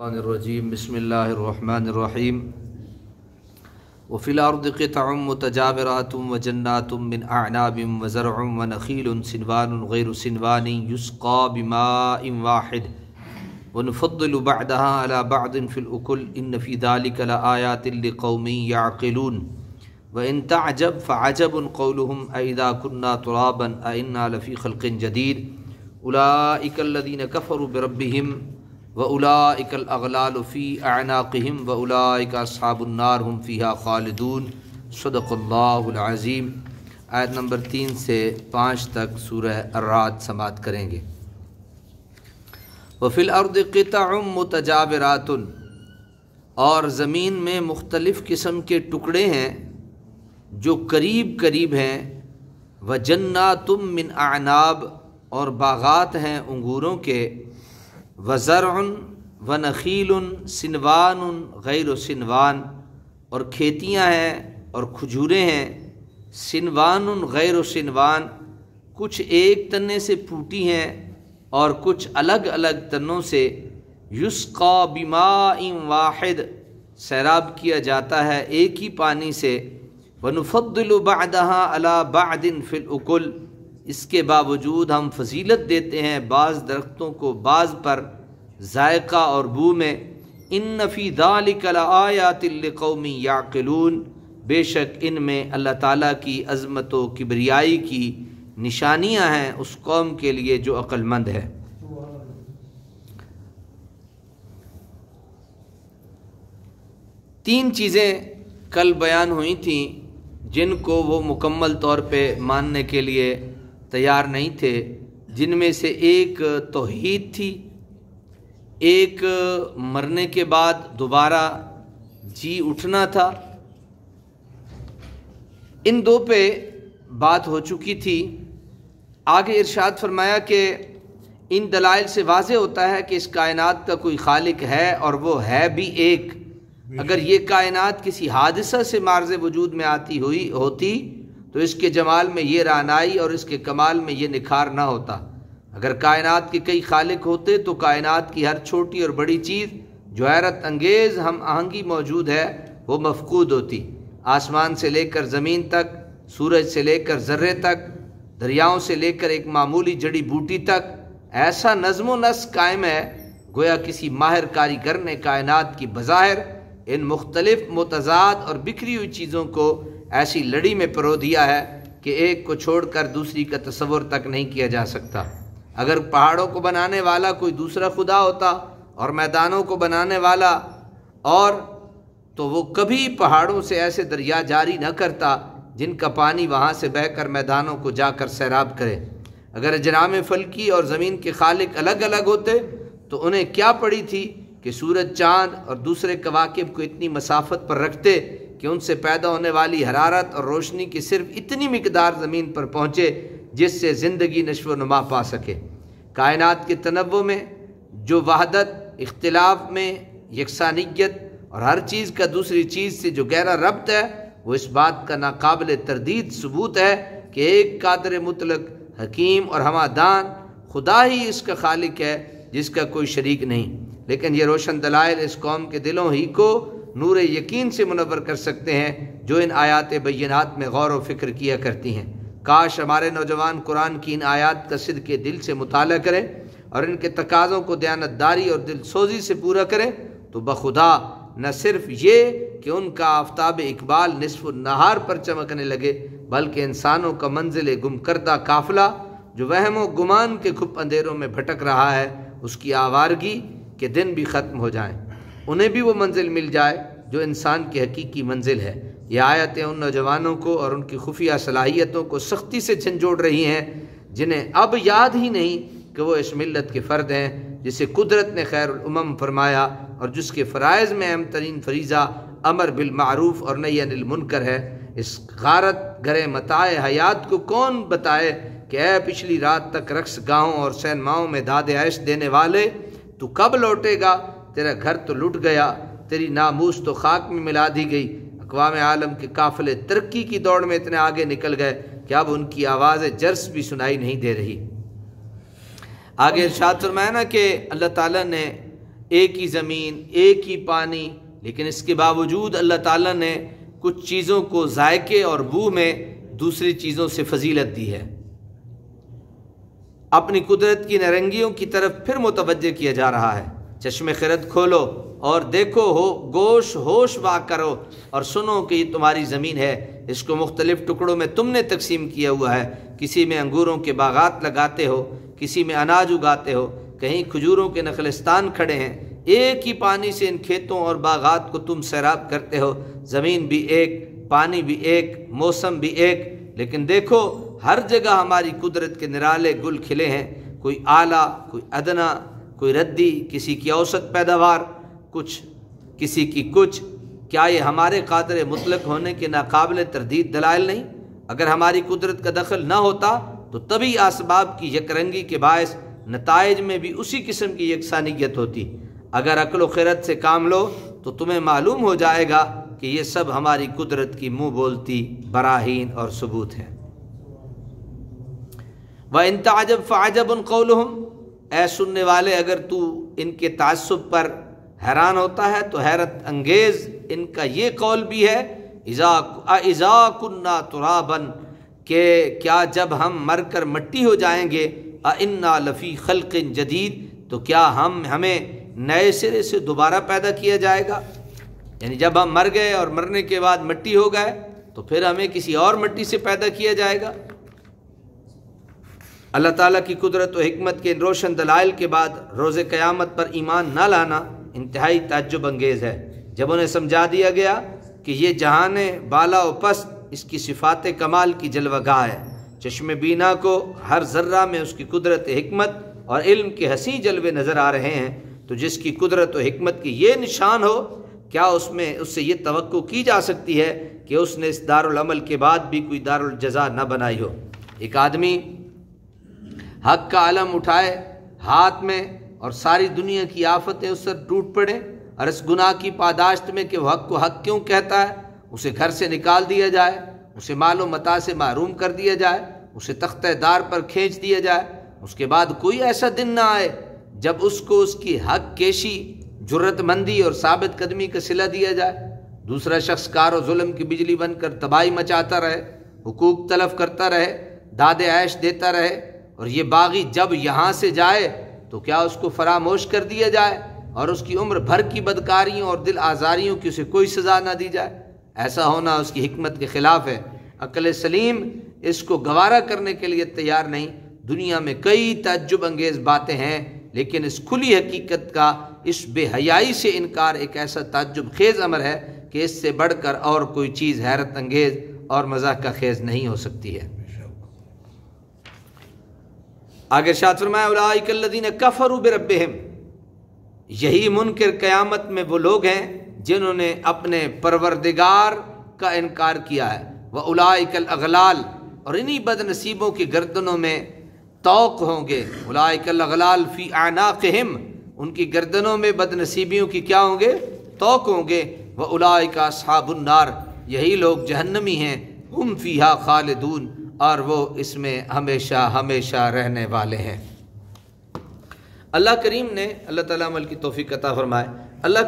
الرجیم بسم اللہ الرحمن الرحیم وفی الارض قطع متجاورات وجنات من اعناب وزرع ونخیل صنوان غیر صنوان یسقى بماء واحد ونفضل بعدها على بعض في الأكل ان في ذلك لآيات لقوم يعقلون وإن تعجب فعجب قولهم أإذا كنا ترابا أإنا لفي خلق جديد أولئك الذين كفروا بربهم وَأُولَئِكَ الْأَغْلَالُ فِي أَعْنَاقِهِمْ وَأُولَئِكَ أَصْحَابُ النَّارِ هُمْ فِيهَا خَالِدُونَ صدق اللہ العظیم۔ آیت نمبر 3 سے 5 تک سورہ الرعد سماعت کریں گے۔ وَفِي الْأَرْضِ قِطَعٌ مُتَجَاوِرَاتٌ، اور زمین میں مختلف قسم کے ٹکڑے ہیں جو قریب قریب ہیں۔ وَجَنَّاتٌ مِّنْ أَعْنَابٍ، اور باغات ہیں انگوروں کے۔ وزرع ونخیل صنوان غیر صنوان، اور کھیتیاں ہیں اور کھجوریں ہیں۔ صنوان غیر صنوان، کچھ ایک تنے سے پھوٹی ہیں اور کچھ الگ الگ تنوں سے۔ یسقى بماء واحد، سیراب کیا جاتا ہے ایک ہی پانی سے۔ ونفضل بعدها على بعض في الأكل، اس کے باوجود ہم فضیلت دیتے ہیں بعض درختوں کو بعض پر ذائقہ اور بو میں۔ ان فی ذلک لآیات لقوم یعقلون، بے شک ان میں اللہ تعالیٰ کی عظمت و کبریائی کی نشانیاں ہیں اس قوم کے لیے جو عقل مند ہے۔ تین چیزیں کل بیان ہوئی تھیں جن کو وہ مکمل طور پہ ماننے کے لیے تیار نہیں تھے، جن میں سے ایک توحید تھی، ایک مرنے کے بعد دوبارہ جی اٹھنا تھا۔ ان دو پہ بات ہو چکی تھی۔ آگے ارشاد فرمایا کہ ان دلائل سے واضح ہوتا ہے کہ اس کائنات کا کوئی خالق ہے اور وہ ہے بھی ایک۔ اگر یہ کائنات کسی حادثہ سے مارز وجود میں آتی ہوتی تو اس کے جمال میں یہ رعنائی اور اس کے کمال میں یہ نکھار نہ ہوتا۔ اگر کائنات کے کئی خالق ہوتے تو کائنات کی ہر چھوٹی اور بڑی چیز جو حیرت انگیز ہم آہنگی موجود ہے وہ مفقود ہوتی۔ آسمان سے لے کر زمین تک، سورج سے لے کر ذرے تک، دریاؤں سے لے کر ایک معمولی جڑی بوٹی تک ایسا نظم و نسق قائم ہے گویا کسی ماہر کاریگر نے کائنات کی بظاہر ان مختلف متضاد اور بکھری ہوئی چیزوں کو ایسی لڑی میں پرو دیا ہے کہ ایک کو چھوڑ کر دوسری کا تصور تک نہیں کیا جا سکتا۔ اگر پہاڑوں کو بنانے والا کوئی دوسرا خدا ہوتا اور میدانوں کو بنانے والا اور تو وہ کبھی پہاڑوں سے ایسے دریا جاری نہ کرتا جن کا پانی وہاں سے بہہ کر میدانوں کو جا کر سیراب کرے۔ اگر اجرام فلکی اور زمین کے خالق الگ الگ ہوتے تو انہیں کیا پڑی تھی کہ سورج، چاند اور دوسرے کواکب کو اتنی مسافت پر رکھتے کہ ان سے پیدا ہونے والی حرارت اور روشنی کی صرف اتنی مقدار زمین پر پہنچے جس سے زندگی نشو و نما پا سکے۔ کائنات کے تنوع میں جو وحدت، اختلاف میں یکسانیت اور ہر چیز کا دوسری چیز سے جو گہرا ربط ہے، وہ اس بات کا ناقابل تردید ثبوت ہے کہ ایک قادر مطلق، حکیم اور ہمادان خدا ہی اس کا خالق ہے جس کا کوئی شریک نہیں۔ لیکن یہ روشن دلائل اس قوم کے دلوں ہی کو نور یقین سے منور کر سکتے ہیں جو ان آیات بینات میں غور و فکر کیا کرتی ہیں۔ کاش ہمارے نوجوان قرآن کی ان آیات کا صدق دل سے مطالعہ کریں اور ان کے تقاضوں کو دیانتداری اور دل سوزی سے پورا کریں تو بخدا نہ صرف یہ کہ ان کا آفتاب اقبال نصف النہار پر چمکنے لگے بلکہ انسانوں کا منزل گم کردہ قافلہ جو وہم و گمان کے گھپ اندھیروں میں بھٹک رہا ہے اس کی آوارگی کے دن بھی ختم ہو جائیں، انہیں بھی وہ منزل مل جائے جو انسان کی حقیقی منزل ہے۔ یہ آیتیں ان نوجوانوں کو اور ان کی خفیہ صلاحیتوں کو سختی سے جھنجھوڑ رہی ہیں جنہیں اب یاد ہی نہیں کہ وہ اس ملت کے فرد ہیں جسے قدرت نے خیر الامم فرمایا اور جس کے فرائض میں اہم ترین فریضہ امر بالمعروف اور نہی عن المنکر ہے۔ اس غارت گرے متاع حیات کو کون بتائے کہ اے پچھلی رات تک رقص گاہوں اور سینماؤں میں داد عیش دینے والے، تو کب لوٹے گا؟ تیرا گھر تو لٹ گیا، تیری ناموس تو خاک میں ملا دی گئی۔ اقوام عالم کے قافلے ترقی کی دوڑ میں اتنے آگے نکل گئے کہ اب ان کی آواز جرس بھی سنائی نہیں دے رہی۔ آگے ارشاد فرمایا نا کہ اللہ تعالیٰ نے ایک ہی زمین، ایک ہی پانی، لیکن اس کے باوجود اللہ تعالیٰ نے کچھ چیزوں کو ذائقے اور بو میں دوسری چیزوں سے فضیلت دی ہے۔ اپنی قدرت کی نرنگیوں کی طرف پھر متوجہ کیا جا رہا ہے۔ چشم خرد کھولو اور دیکھو، گوش ہوش وا کرو اور سنو کہ یہ تمہاری زمین ہے، اس کو مختلف ٹکڑوں میں تم نے تقسیم کیا ہوا ہے۔ کسی میں انگوروں کے باغات لگاتے ہو، کسی میں اناج اگاتے ہو، کہیں کھجوروں کے نخلستان کھڑے ہیں۔ ایک ہی پانی سے ان کھیتوں اور باغات کو تم سیراب کرتے ہو۔ زمین بھی ایک، پانی بھی ایک، موسم بھی ایک، لیکن دیکھو ہر جگہ ہماری قدرت کے نرالے گل کھلے ہیں، کوئی اعلیٰ، کوئی ادنا، کوئی ردی، کسی کی اوسط پیداوار، کسی کی کچھ۔ کیا یہ ہمارے قادر مطلق ہونے کے ناقابل تردید دلائل نہیں؟ اگر ہماری قدرت کا دخل نہ ہوتا تو تبھی اسباب کی یکرنگی کے باعث نتائج میں بھی اسی قسم کی یکسانیت ہوتی۔ اگر عقل و خرد سے کام لو تو تمہیں معلوم ہو جائے گا کہ یہ سب ہماری قدرت کی منہ بولتی براہین اور ثبوت ہے۔ وَإِن تَعْجَبْ فَعَجَبٌ قَوْلُهُمْ، اے سننے والے اگر تو ان کے تعصب پر حیران ہوتا ہے تو حیرت انگیز ان کا یہ قول بھی ہے، اِذَا كُنَّا تُرَابًا، کہ کیا جب ہم مر کر مٹی ہو جائیں گے، اِنَّا لَفِي خَلْقٍ جَدِيدٍ، تو کیا ہمیں نئے سرے سے دوبارہ پیدا کیا جائے گا؟ یعنی جب ہم مر گئے اور مرنے کے بعد مٹی ہو گئے تو پھر ہمیں کسی اور مٹی سے پیدا کیا جائے گا؟ اللہ تعالیٰ کی قدرت و حکمت کے ان روشن دلائل کے بعد روز قیامت پر ایمان نہ لانا انتہائی تعجب انگیز ہے۔ جب انہیں سمجھا دیا گیا کہ یہ جہان بالا و پست اس کی صفات کمال کی جلوہ گاہ ہے، چشم بینا کو ہر ذرہ میں اس کی قدرت حکمت اور علم کے حسین جلوے نظر آ رہے ہیں، تو جس کی قدرت و حکمت کی یہ نشان ہو، کیا اس سے یہ توقع کی جا سکتی ہے کہ اس نے اس دارالعمل کے بعد بھی کوئی دارالجزا نہ بنائی ہو؟ ایک آدمی حق کا علم اٹھائے ہاتھ میں اور ساری دنیا کی آفتیں اس پر ٹوٹ پڑے، اور اس گناہ کی پاداشت میں کہ وہ حق کو حق کیوں کہتا ہے اسے گھر سے نکال دیا جائے، اسے مال و متاع سے محروم کر دیا جائے، اسے تختہ دار پر کھینچ دیا جائے، اس کے بعد کوئی ایسا دن نہ آئے جب اس کو اس کی حق کیشی، جرت مندی اور ثابت قدمی کا صلہ دیا جائے۔ دوسرا شخص کار و ظلم کی بجلی بن کر تباہی مچاتا رہے، حقوق تلف کرتا رہے، داد عیش دیتا رہے، اور یہ باغی جب یہاں سے جائے تو کیا اس کو فراموش کر دیا جائے اور اس کی عمر بھر کی بدکاریوں اور دل آزاریوں کی اسے کوئی سزا نہ دی جائے؟ ایسا ہونا اس کی حکمت کے خلاف ہے۔ عقل سلیم اس کو گوارا کرنے کے لیے تیار نہیں۔ دنیا میں کئی تعجب انگیز باتیں ہیں، لیکن اس کھلی حقیقت کا اس بے حیائی سے انکار ایک ایسا تعجب خیز امر ہے کہ اس سے بڑھ کر اور کوئی چیز حیرت انگیز اور مزاح کا خیز نہیں ہو سکتی ہے۔ آگے ارشاد فرمایا اولئک الذین کفروا بربہم، یہی منکر قیامت میں وہ لوگ ہیں جنہوں نے اپنے پروردگار کا انکار کیا ہے۔ واولئک الاغلال، اور انہی بد نصیبوں کی گردنوں میں طوق ہوں گے۔ اولئک الاغلال فی اعناقہم، ان کی گردنوں میں بد نصیبیوں کی کیا ہوں گے؟ طوق ہوں گے۔ واولئک اصحاب النار، یہی لوگ جہنمی ہیں۔ ہم فیہا خالدون، اور وہ اس میں ہمیشہ ہمیشہ رہنے والے ہیں۔ اللہ کریم نے اللہ تعالیٰ عمل کی توفیق عطا فرمائے۔ اللہ